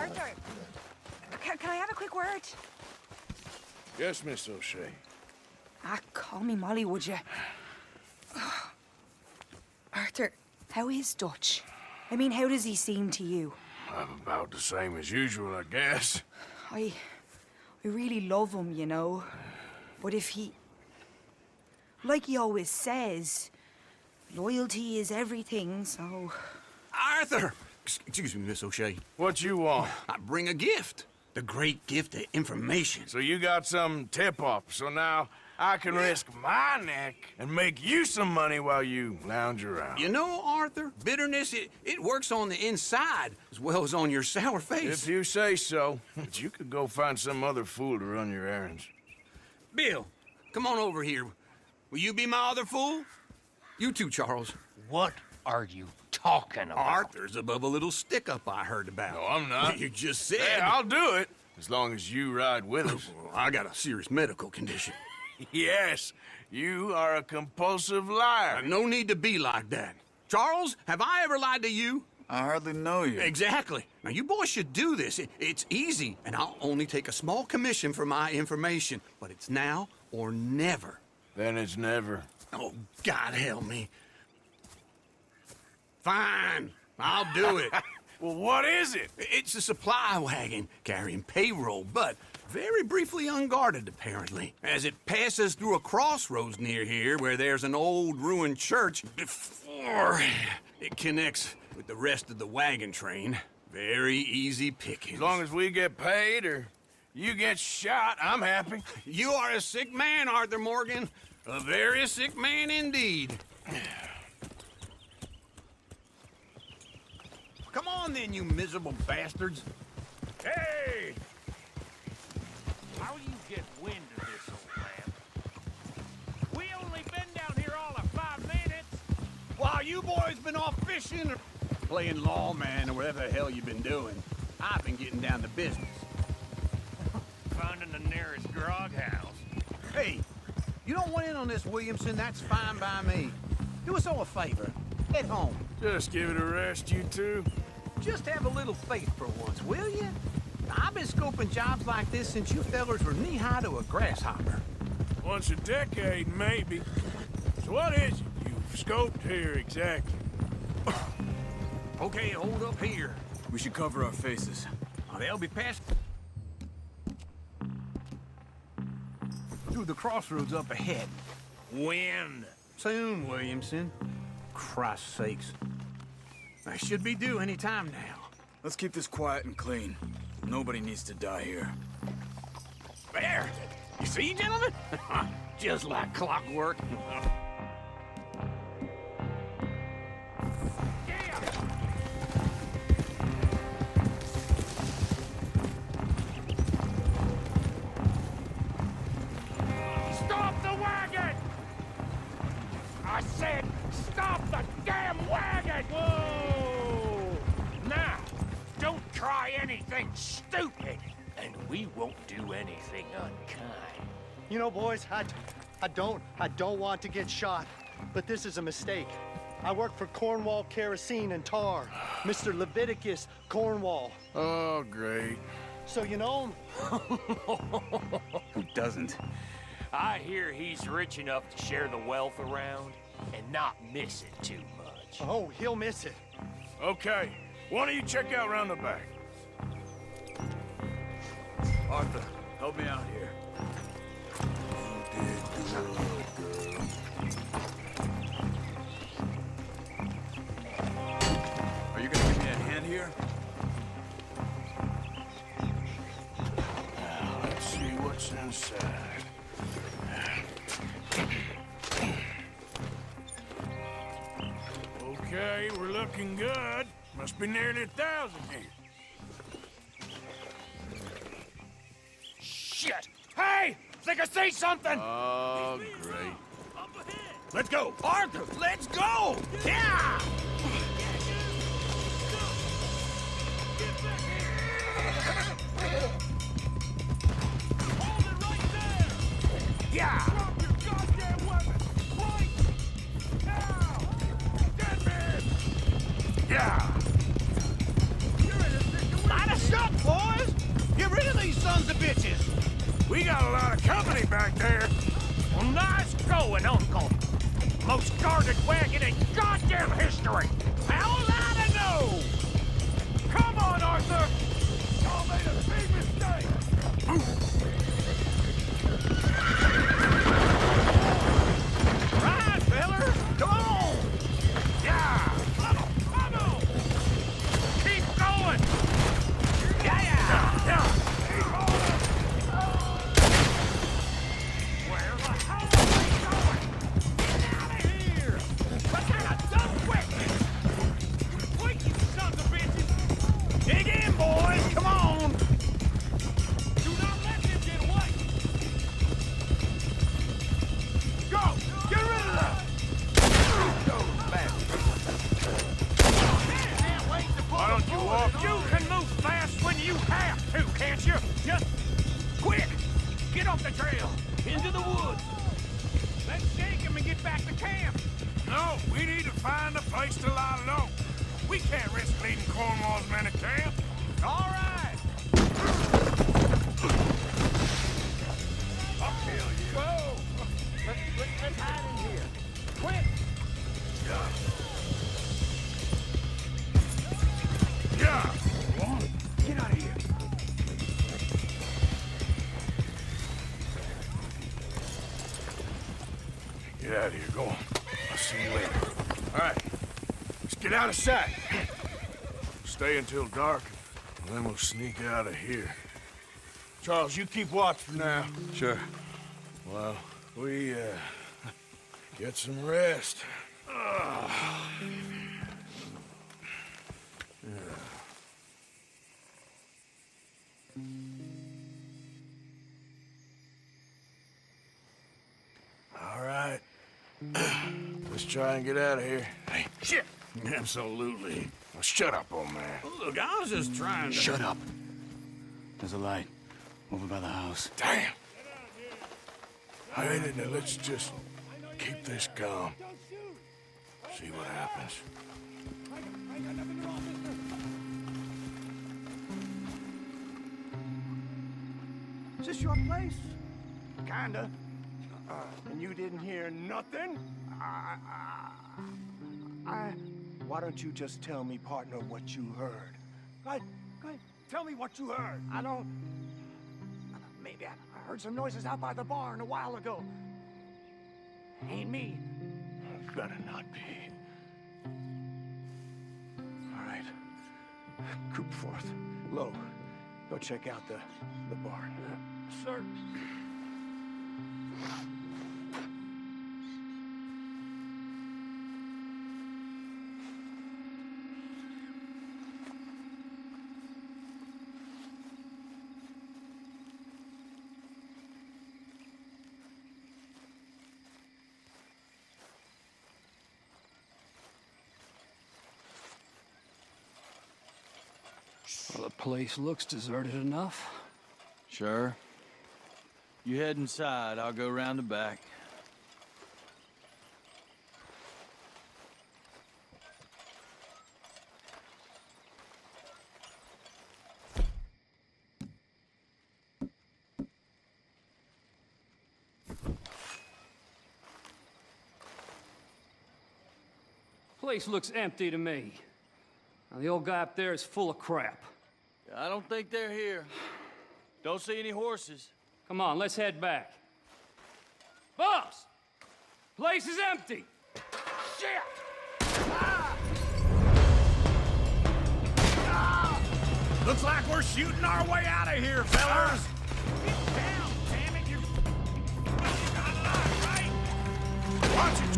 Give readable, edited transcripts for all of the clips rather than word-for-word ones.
Arthur! Can I have a quick word? Yes, Miss O'Shea. Ah, call me Molly, would you? Arthur, how is Dutch? I mean, how does he seem to you? I'm about the same as usual, I guess. I really love him, you know. But if he... Like he always says, loyalty is everything, so... Arthur! Excuse me, Miss O'Shea. What you want? I bring a gift. The great gift of information. So you got some tip-off, so now I can risk my neck and make you some money while you lounge around. You know, Arthur, bitterness, it works on the inside as well as on your sour face. If you say so. But you could go find some other fool to run your errands. Bill, come on over here. Will you be my other fool? You too, Charles. What are you talking about? Arthur's above a little stick-up I heard about. No, I'm not. You just said... Hey, I'll do it, as long as you ride with us. I got a serious medical condition. Yes, you are a compulsive liar. No need to be like that. Charles, have I ever lied to you? I hardly know you. Exactly. Now, you boys should do this. It's easy, and I'll only take a small commission for my information. But it's now or never. Then it's never. Oh, God help me. Fine, I'll do it. Well, what is it? It's a supply wagon carrying payroll, but very briefly unguarded, apparently, as it passes through a crossroads near here where there's an old ruined church before it connects with the rest of the wagon train. Very easy pickings. As long as we get paid or you get shot, I'm happy. You are a sick man, Arthur Morgan. A very sick man indeed. Come on then, you miserable bastards. Hey! How you get wind of this, old man? We only been down here all of 5 minutes. While you boys been off fishing or playing lawman or whatever the hell you've been doing, I've been getting down to business. Finding the nearest grog house. Hey, you don't want in on this, Williamson, that's fine by me. Do us all a favor. Head home. Just give it a rest, you two. Just have a little faith for once, will you? I've been scoping jobs like this since you fellers were knee-high to a grasshopper. Once a decade, maybe. So what is it you've scoped here exactly? Okay, hold up here. We should cover our faces. Oh, they'll be past... through the crossroads up ahead. Wind. Soon, Williamson. Christ's sakes. I should be due any time now. Let's keep this quiet and clean. Nobody needs to die here. There! You see, gentlemen? Just like clockwork. Stop the wagon! I said, stop the damn wagon! Whoa! Now, don't try anything stupid, and we won't do anything unkind. You know, boys, I don't want to get shot, but this is a mistake. I work for Cornwall Kerosene and Tar, Mr. Leviticus Cornwall. Oh, great. So you know him? Who doesn't? I hear he's rich enough to share the wealth around and not miss it too much. Oh, he'll miss it. Okay, why don't you check out round the back? Arthur, help me out here. Are you gonna give me a hand here? Now, let's see what's inside. Okay, we're looking good. Must be nearly 1,000 here. Shit! Hey! Think I see something! Oh, great. Let's go! Arthur, let's go! Yeah! Yeah! Drop your goddamn weapon! Right now! Dead man! Yeah! You're in a situation! Line us up, sons of bitches! We got a lot of company back there. Well, nice going, Uncle. Most guarded wagon in goddamn history. How was I to know? Come on, Arthur. Y'all made a big mistake. Right, feller. Come on. Yeah. Come on. Keep going. Yeah. Where the hell are we going? Get out of here! What kind of dumb quickness? Quick, you sons of bitches! Dig in, boys! Come on! Do not let him get away! Go! Get rid of them! Why don't you walk? You can move fast when you have to, can't you? Just quick! Get off the trail! Into the woods! Let's shake him and get back to camp! No, we need to find a place to lie low. We can't risk leading Cornwall's men to camp. All right! I'll kill you. Whoa! Let's hide in here. Quick! Yeah. Get out of here! Get out of here. Go on. I'll see you later. All right. Let's get out of sight. Stay until dark, and then we'll sneak out of here. Charles, you keep watch for now. Sure. Well, we, get some rest. All right. Let's try and get out of here. Hey, shit! Absolutely. Well, shut up, old man. Look, I was just trying to... Shut up. There's a light over by the house. Damn! All right, now let's just keep this calm. See what happens. Is this your place? Kinda. And you didn't hear nothing? Why don't you just tell me, partner, what you heard? Go ahead, tell me what you heard. I don't... Maybe I heard some noises out by the barn a while ago. Ain't me. Better not be. All right. Coopforth, Low, go check out the barn. Sir. Well, the place looks deserted enough. Sure. You head inside. I'll go round the back. Place looks empty to me. Now, the old guy up there is full of crap. I don't think they're here. Don't see any horses. Come on, let's head back. Boss! Place is empty! Shit! Looks like we're shooting our way out of here, fellas. Get down, damn it! You got a lot, right? Watch it!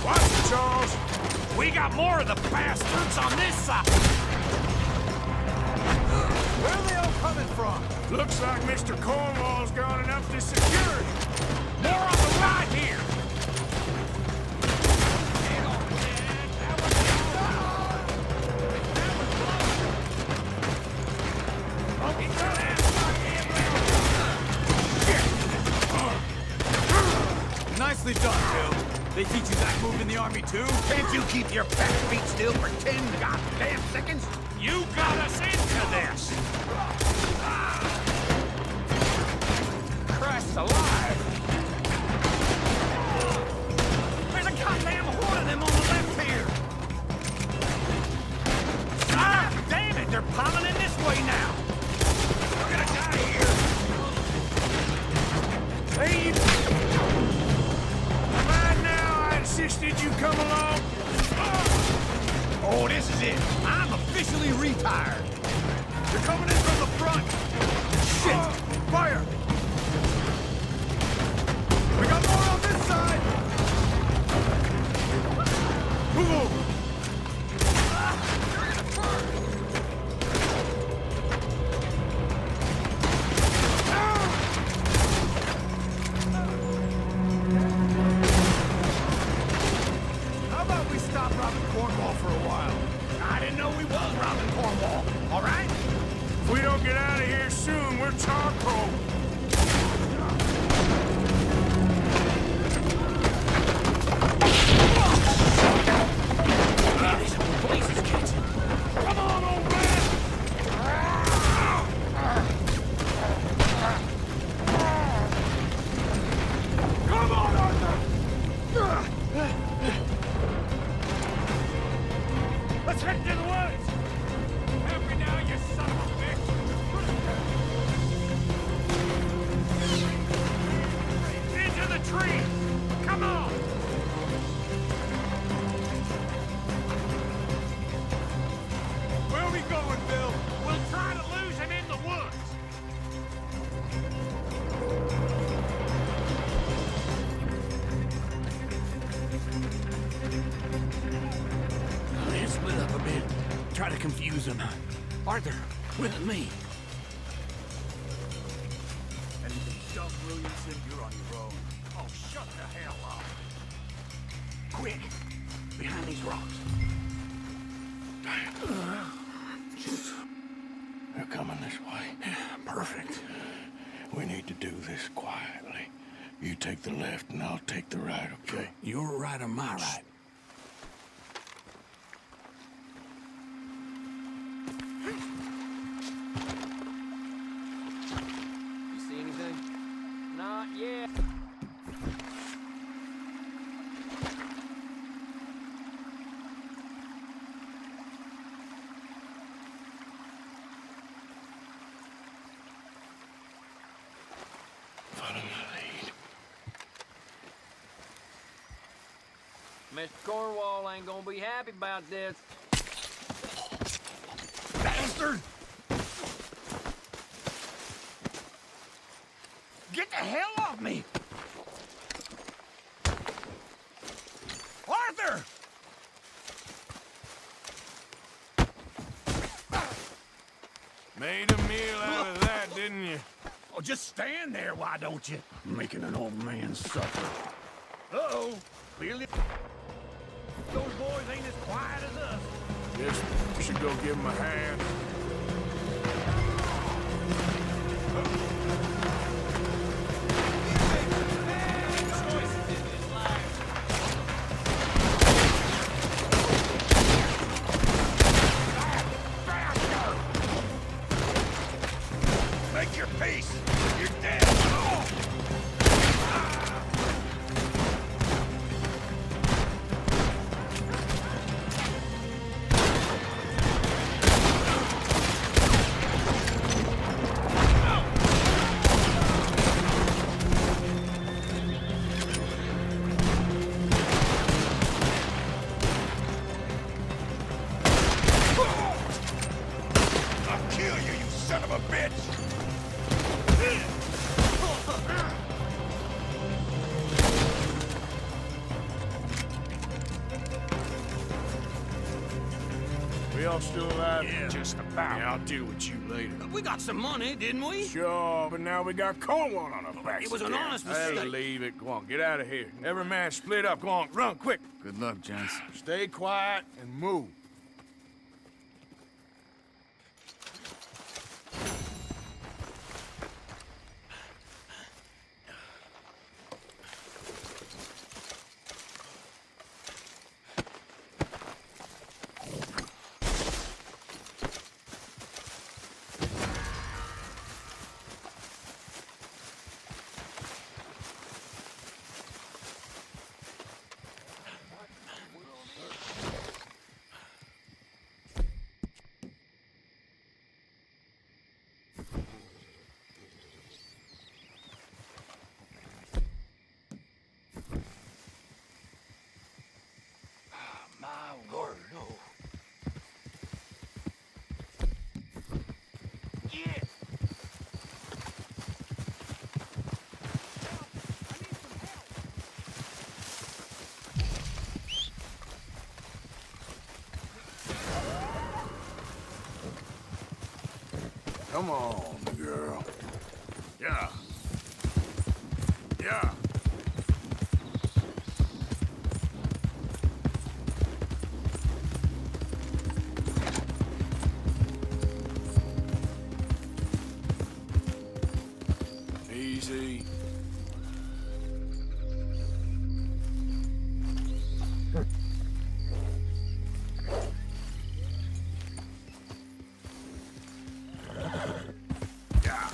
Watch it, Charles! We got more of the bastards on this side. Where are they all coming from? Looks like Mr. Cornwall's got enough to secure it. More on the right here. Nicely done, Bill. They teach you that move in the army, too? Can't you keep your back feet still for 10 goddamn seconds? You got us into this! Christ alive! There's a goddamn horde of them on the left here! Ah, damn it! They're piling in this way now! We're gonna die here! Hey, you... Mind now, I insisted you come along. Oh, this is it! I'm officially retired! They're coming in from the front! Shit! Fire! We got more on this side! Move! How about we stop robbing Cornwall for a while? I didn't know we was robbing Cornwall, all right? If we don't get out of here soon, we're charcoal. Police is catching. Come on, old man! Come on, Arthur! Let's head to the woods! Help me now, you son of a bitch! Into the tree! Come on! Where are we going, Bill? We'll try to lose him in the woods! Let's split up a bit. Try to confuse them. Arthur, with me. Anything dumb, Williamson, you're on your own. Oh, shut the hell up! Quick! Behind these rocks. They're coming this way. Perfect. We need to do this quietly. You take the left and I'll take the right, okay? Your right or my right? You see anything? Not yet. Follow my lead. Mr. Cornwall ain't gonna be happy about this. Bastard! Get the hell off me! Arthur! Made a meal out of that, didn't you? Oh, just stand there, why don't you? Making an old man suffer. Uh-oh. Clearly, those boys ain't as quiet as us. Guess we should go give him a hand. Make your peace! You're dead! I'll kill you, you son of a bitch! We all still alive? Yeah, just about. Yeah, I'll deal with you later. We got some money, didn't we? Sure, but now we got Cornwall on our backs. It was an again. honest Hey, mistake. leave it. Go on, get out of here. Every man split up. Go on, run, quick. Good luck, gents. Stay quiet and move. Come on, girl. Yeah. Yeah. Easy. Yeah.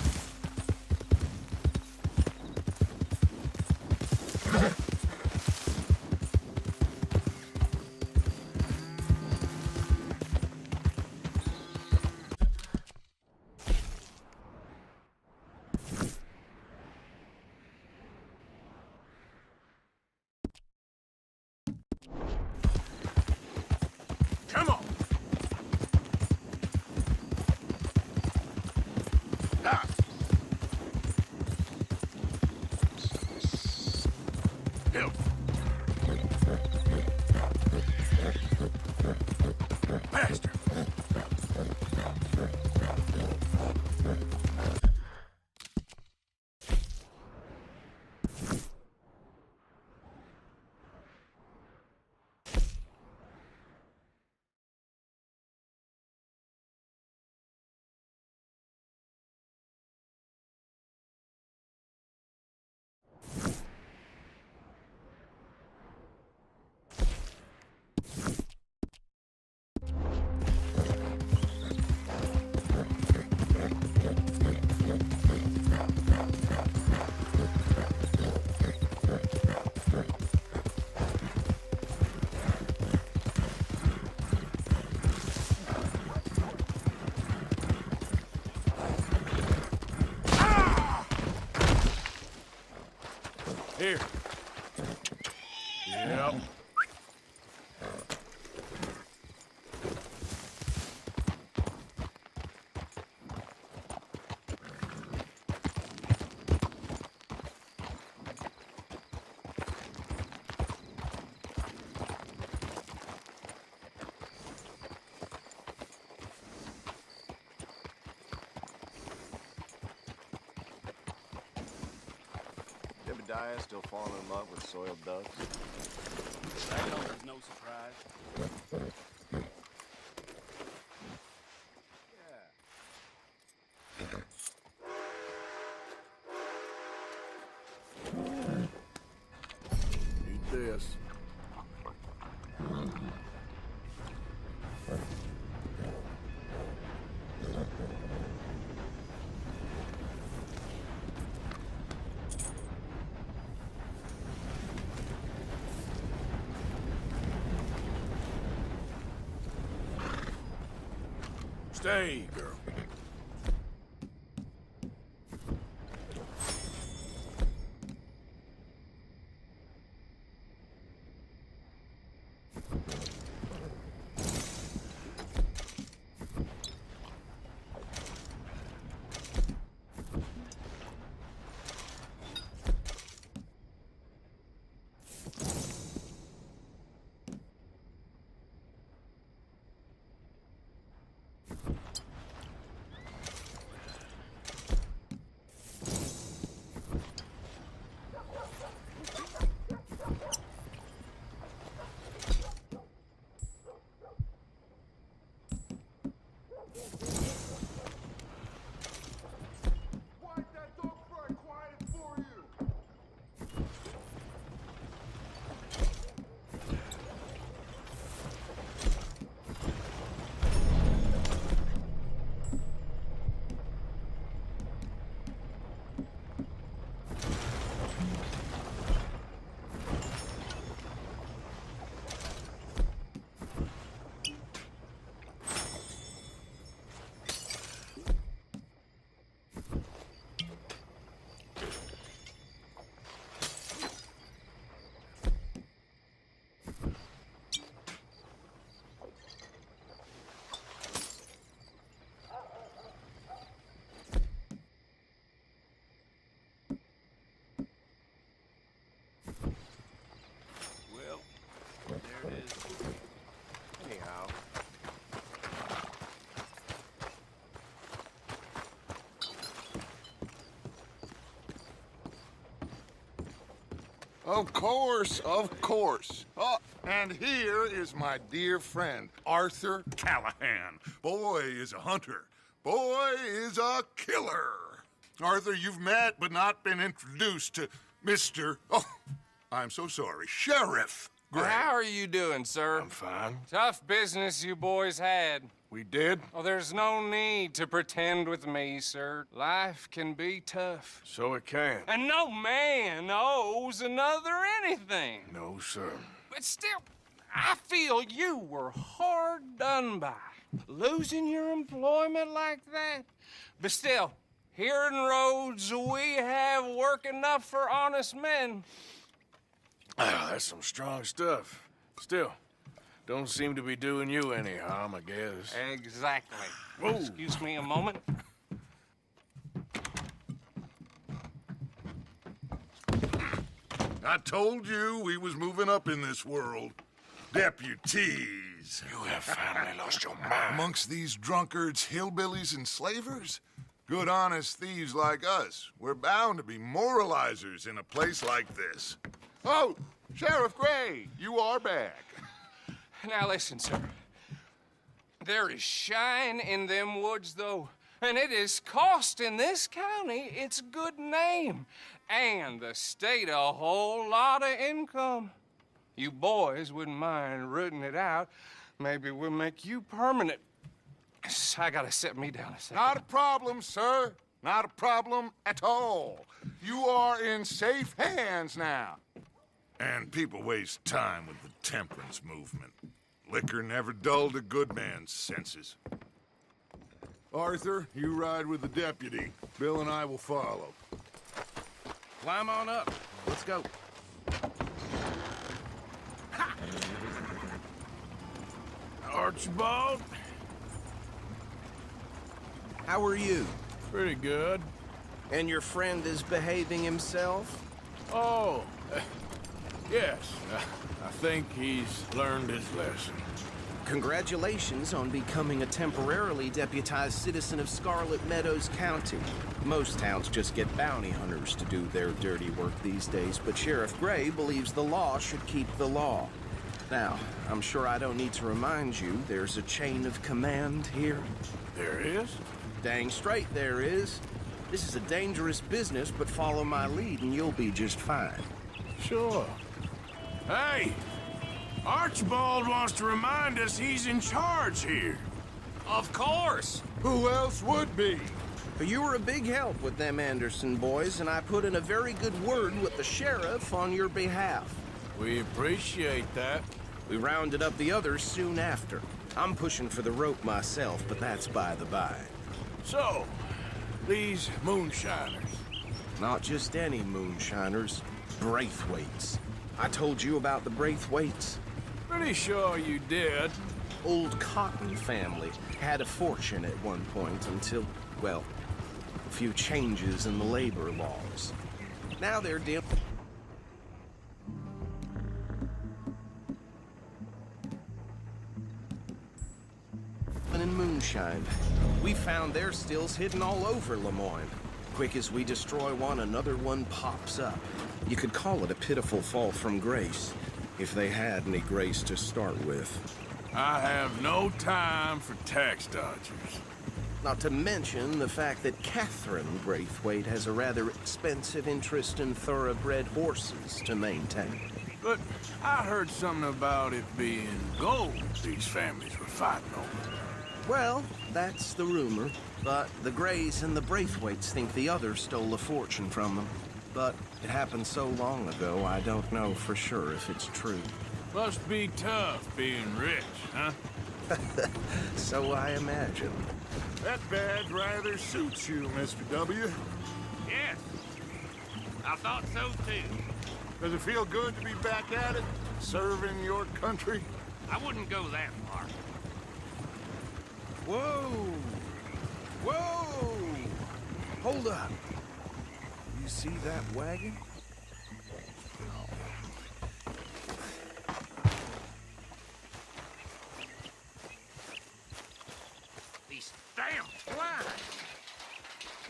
Come on. Ah. Help. Faster. Here. Yep. Jebediah still falling in love with soiled ducks? That number's no surprise. Eat this. Stay, girl. Of course, of course. Oh, and here is my dear friend, Arthur Callahan. Boy is a hunter. Boy is a killer. Arthur, you've met but not been introduced to Mr. Oh, I'm so sorry, Sheriff Gray. How are you doing, sir? I'm fine. Tough business you boys had. We did? Oh, there's no need to pretend with me, sir. Life can be tough. So it can. And no man owes another anything. No, sir. But still, I feel you were hard done by. Losing your employment like that. But still, here in Rhodes, we have work enough for honest men. Ah, that's some strong stuff. Still, don't seem to be doing you any harm, I guess. Exactly. Whoa. Excuse me a moment. I told you we was moving up in this world. Deputies. You have finally lost your mind. Amongst these drunkards, hillbillies, and slavers? Good honest thieves like us. We're bound to be moralizers in a place like this. Oh, Sheriff Gray, you are back. Now listen, sir. There is shine in them woods, though, and it is costing this county its good name and the state a whole lot of income. You boys wouldn't mind rooting it out. Maybe we'll make you permanent. I gotta set me down a second. Not a problem, sir. Not a problem at all. You are in safe hands now. And people waste time with the temperance movement. Liquor never dulled a good man's senses. Arthur, you ride with the deputy. Bill and I will follow. Climb on up. Let's go. Archibald? How are you? Pretty good. And your friend is behaving himself? Oh, yes. I think he's learned his lesson. Congratulations on becoming a temporarily deputized citizen of Scarlet Meadows County. Most towns just get bounty hunters to do their dirty work these days, but Sheriff Gray believes the law should keep the law. Now, I'm sure I don't need to remind you there's a chain of command here. There is? Dang straight there is. This is a dangerous business, but follow my lead and you'll be just fine. Sure. Hey! Archibald wants to remind us he's in charge here. Of course. Who else would be? You were a big help with them Anderson boys, and I put in a very good word with the sheriff on your behalf. We appreciate that. We rounded up the others soon after. I'm pushing for the rope myself, but that's by the by. So, these moonshiners. Not just any moonshiners, Braithwaites. I told you about the Braithwaites. Pretty sure you did. Old Cotton family had a fortune at one point until, well, a few changes in the labor laws. Now they're dealing in moonshine. We found their stills hidden all over Lemoyne. Quick as we destroy one, another one pops up. You could call it a pitiful fall from grace, if they had any grace to start with. I have no time for tax dodgers. Not to mention the fact that Catherine Braithwaite has a rather expensive interest in thoroughbred horses to maintain. But I heard something about it being gold these families were fighting over. Well, that's the rumor. But the Grays and the Braithwaites think the others stole a fortune from them. But it happened so long ago, I don't know for sure if it's true. Must be tough being rich, huh? So I imagine. That badge rather suits you, Mr. W. Yes. I thought so, too. Does it feel good to be back at it, serving your country? I wouldn't go that far. Whoa! Whoa! Hold up. You see that wagon? These damn flies!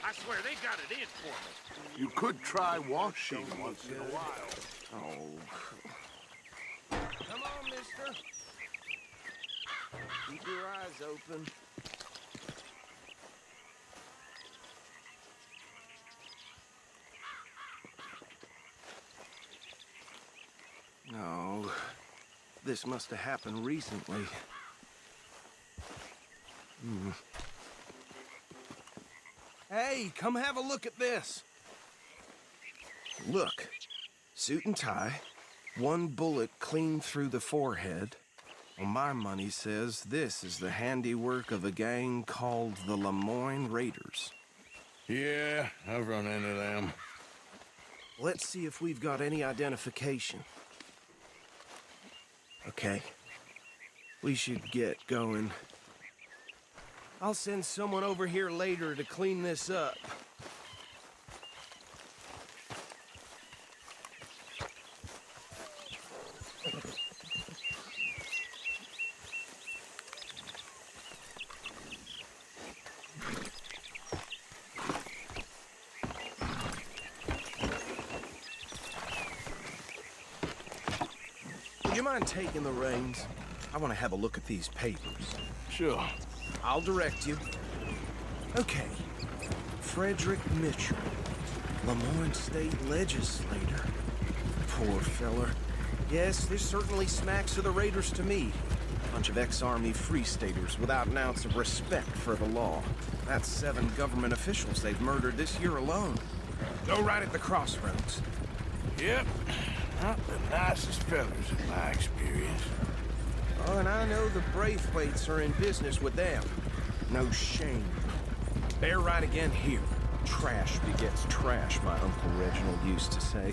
I swear they got it in for me. You could try washing once in a while. Come on, mister. Keep your eyes open. No, this must have happened recently. Hey, come have a look at this. Look, suit and tie, one bullet clean through the forehead. Well, my money says this is the handiwork of a gang called the Lemoyne Raiders. Yeah, I've run into them. Let's see if we've got any identification. Okay. We should get going. I'll send someone over here later to clean this up. Would you mind taking the reins? I want to have a look at these papers. Sure. I'll direct you. Okay. Frederick Mitchell, Lemoyne State Legislator. Poor feller. Yes, this certainly smacks of the Raiders to me. Bunch of ex-Army Free Staters without an ounce of respect for the law. That's 7 government officials they've murdered this year alone. Go right at the crossroads. Yep. Not the nicest fellas in my experience. Oh, and I know the Braithwaites are in business with them. No shame. They're right again here. Trash begets trash, my Uncle Reginald used to say.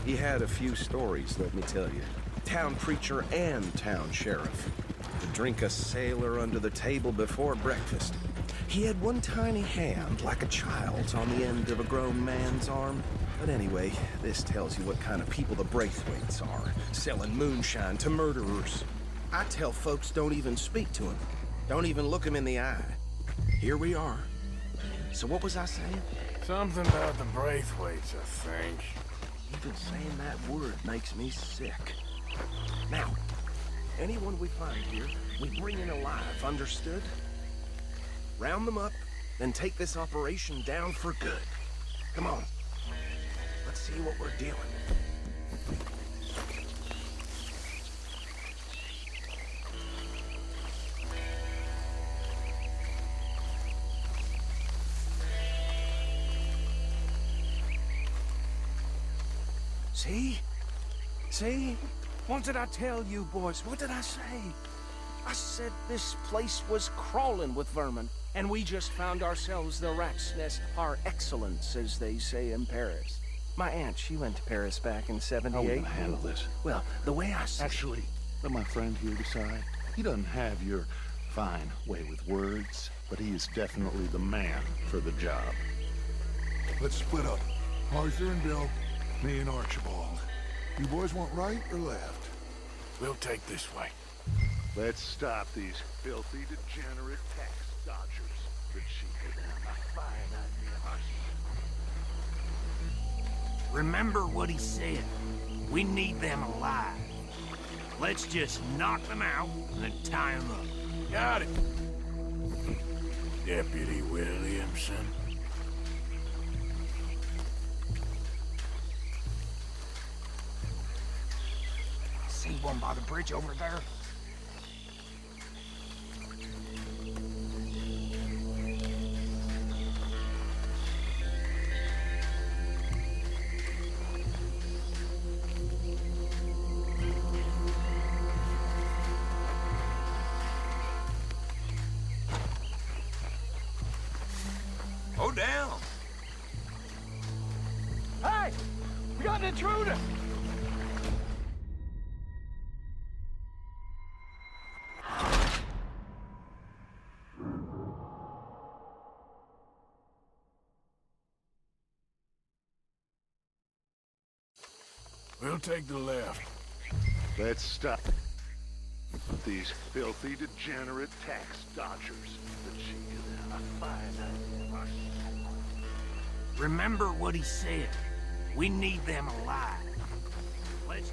He had a few stories, let me tell you. Town preacher and town sheriff. To drink a sailor under the table before breakfast. He had one tiny hand, like a child's, on the end of a grown man's arm. But anyway, this tells you what kind of people the Braithwaites are. Selling moonshine to murderers. I tell folks don't even speak to him. Don't even look him in the eye. Here we are. So what was I saying? Something about the Braithwaites, I think. Even saying that word makes me sick. Now, anyone we find here, we bring in alive, understood? Round them up, then take this operation down for good. Come on. Let's see what we're dealing with. See? See? What did I tell you, boys? What did I say? I said this place was crawling with vermin, and we just found ourselves the rat's nest par excellence, as they say in Paris. My aunt, she went to Paris back in '78. How are we gonna handle this? Well, the way I see Actually, let my friend here decide. He doesn't have your fine way with words, but he is definitely the man for the job. Let's split up. Arthur and Bill, me and Archibald. You boys want right or left? We'll take this way. Let's stop these filthy, degenerate tax dodgers. The cheap of them. A fine idea. Remember what he said. We need them alive. Let's just knock them out and then tie them up. Got it. Deputy Williamson. See one by the bridge over there? Go down. Hey! We got an intruder! We'll take the left. Let's stop these filthy, degenerate tax dodgers. The cheek of them. A fine idea. Remember what he said. We need them alive. pleasure.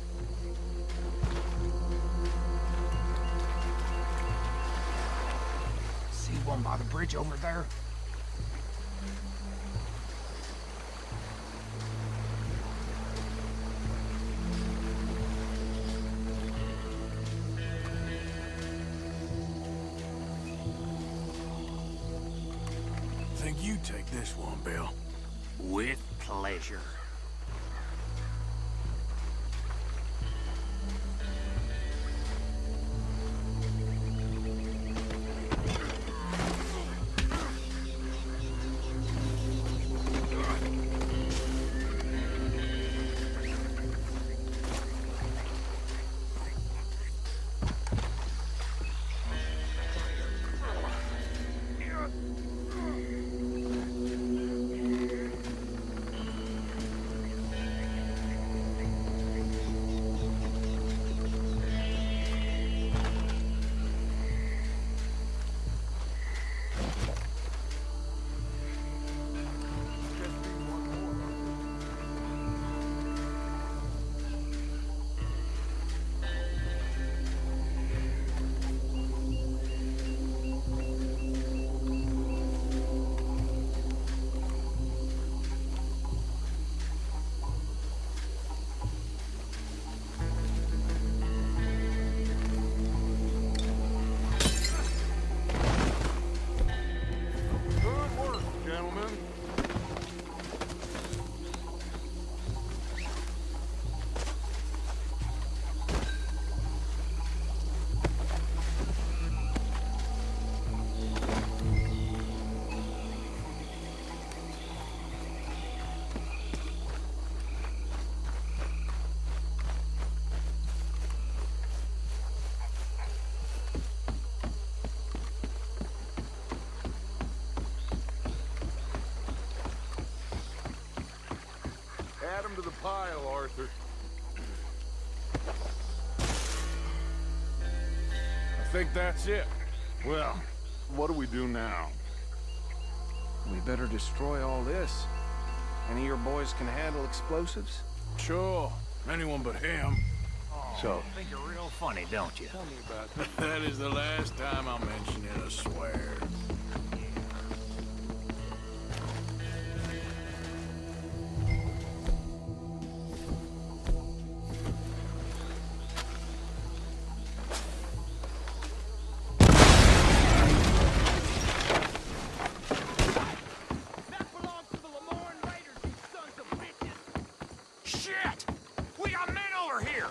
See one by the bridge over there? Think you take this one, Bill. With pleasure. Add him to the pile, Arthur. I think that's it. Well, what do we do now? We better destroy all this. Any of your boys can handle explosives? Sure. Anyone but him. So, think you're real funny, don't you? Tell me about that. That is the last time I'll mention it, I swear. Shit! We got men over here!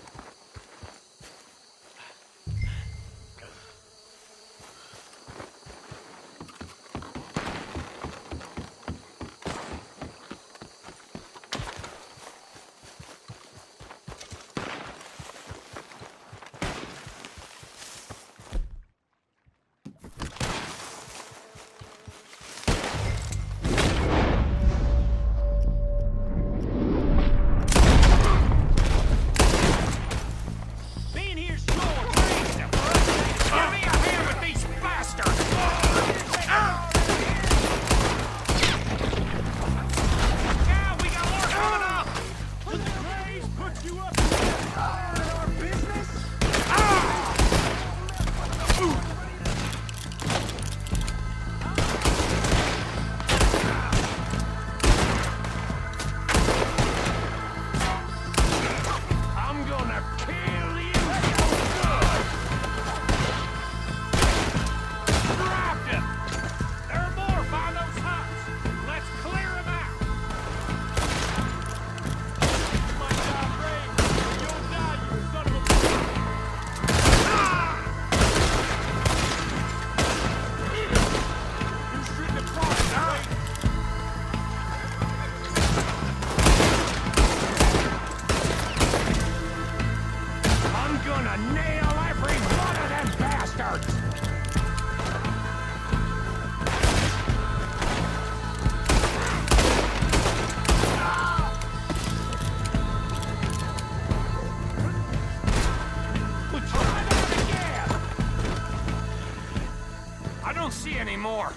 More.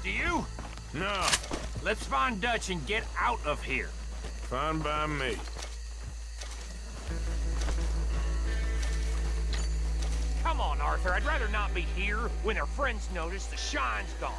Do you? No. Let's find Dutch and get out of here. Fine by me. Come on, Arthur. I'd rather not be here when their friends notice the shine's gone.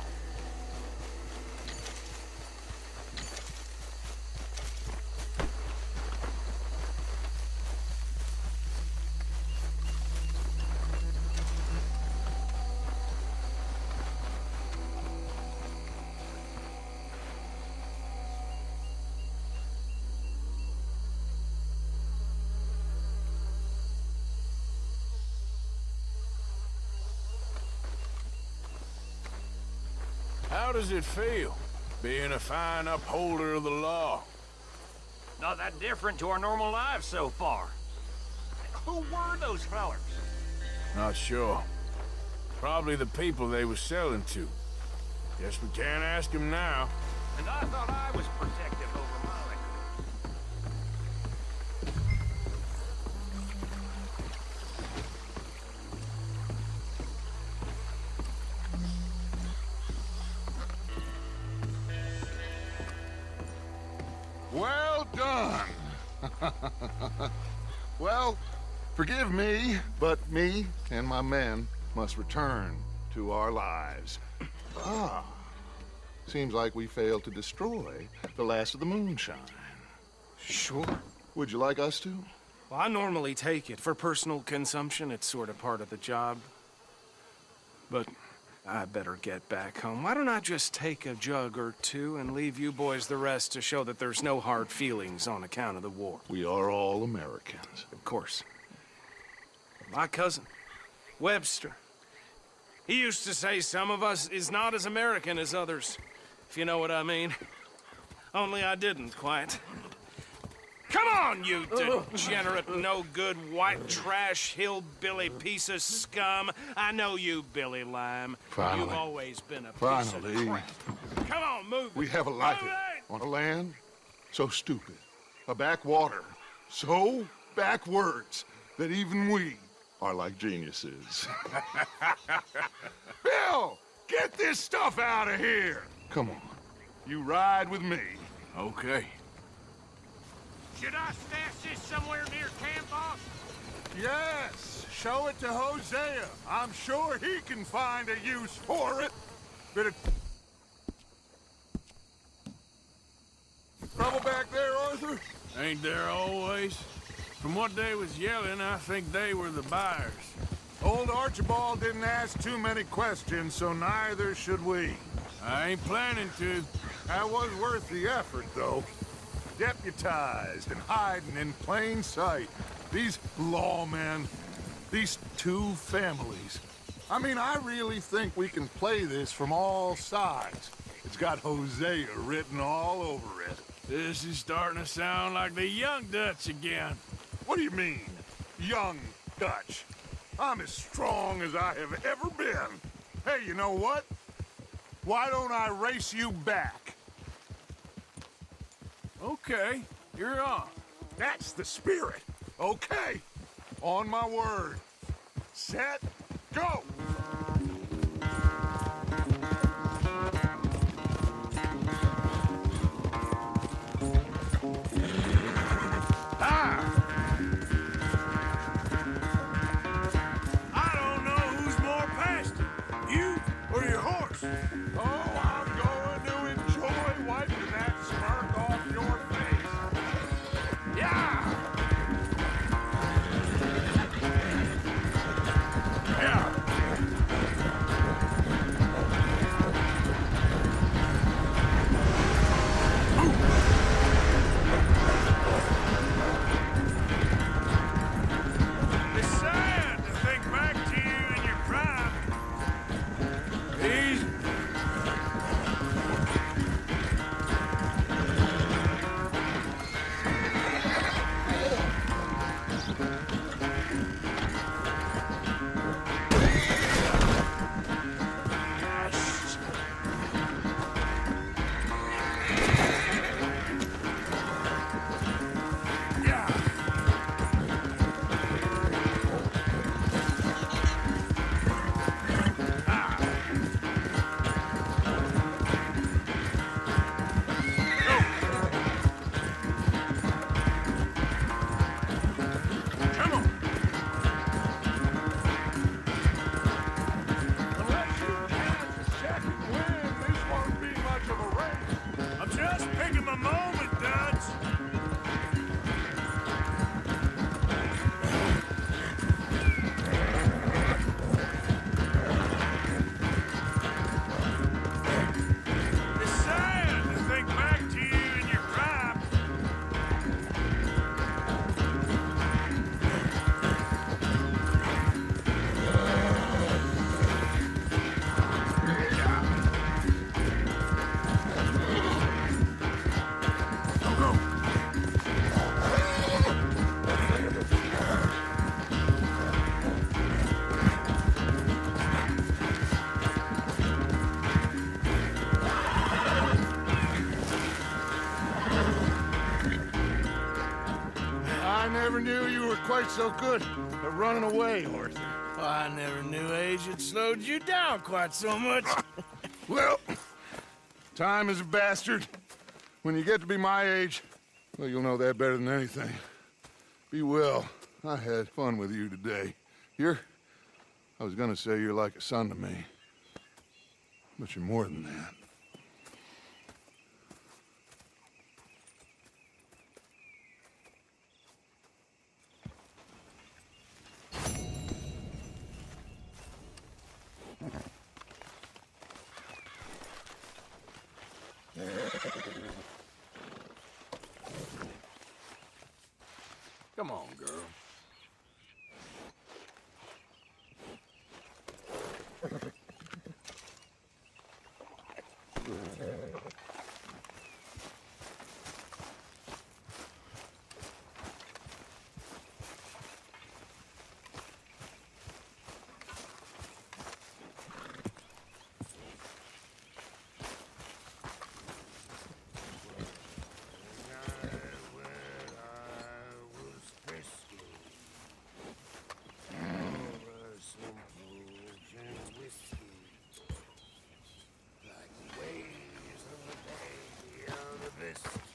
How does it feel, being a fine upholder of the law? Not that different to our normal lives so far. Who were those fellers? Not sure. Probably the people they were selling to. Guess we can't ask them now. And I thought I was protective over my record. Well done. Well, forgive me, but me and my men must return to our lives. Ah, seems like we failed to destroy the last of the moonshine. Sure. Would you like us to? Well, I normally take it. For personal consumption, it's sort of part of the job. But I better get back home. Why don't I just take a jug or two and leave you boys the rest to show that there's no hard feelings on account of the war? We are all Americans. Of course. My cousin, Webster, he used to say some of us is not as American as others, if you know what I mean. Only I didn't quite. Come on, you degenerate, no-good, white trash, hillbilly piece of scum. I know you, Billy Lime. Finally. You've always been a piece Finally. of crap. Come on, move We it. have a life Move it! on a land so stupid, a backwater so backwards that even we are like geniuses. Bill, get this stuff out of here! Come on, you ride with me. Okay. Should I stash this somewhere near camp, boss? Yes, show it to Hosea. I'm sure he can find a use for it. Bit of trouble back there, Arthur? Ain't there always? From what they was yelling, I think they were the buyers. Old Archibald didn't ask too many questions, so neither should we. I ain't planning to. That was worth the effort, though. Deputized and hiding in plain sight. These lawmen, these two families. I mean, I really think we can play this from all sides. It's got Hosea written all over it. This is starting to sound like the Young Dutch again. What do you mean, young Dutch? I'm as strong as I have ever been. Hey, you know what? Why don't I race you back? Okay, you're on. That's the spirit. Okay, on my word. Set, go! I don't know who's more past it, you or your horse. Oh, I'm going to enjoy wiping that smirk off your face. Yeah! Yeah! quite so good at running away, Arthur. I never knew age had slowed you down quite so much. Well, time is a bastard. When you get to be my age, well, you'll know that better than anything. Be well. I had fun with you today. I was gonna say you're like a son to me. But you're more than that. Come on, girl. Like waves of the bay beyond the biscuit.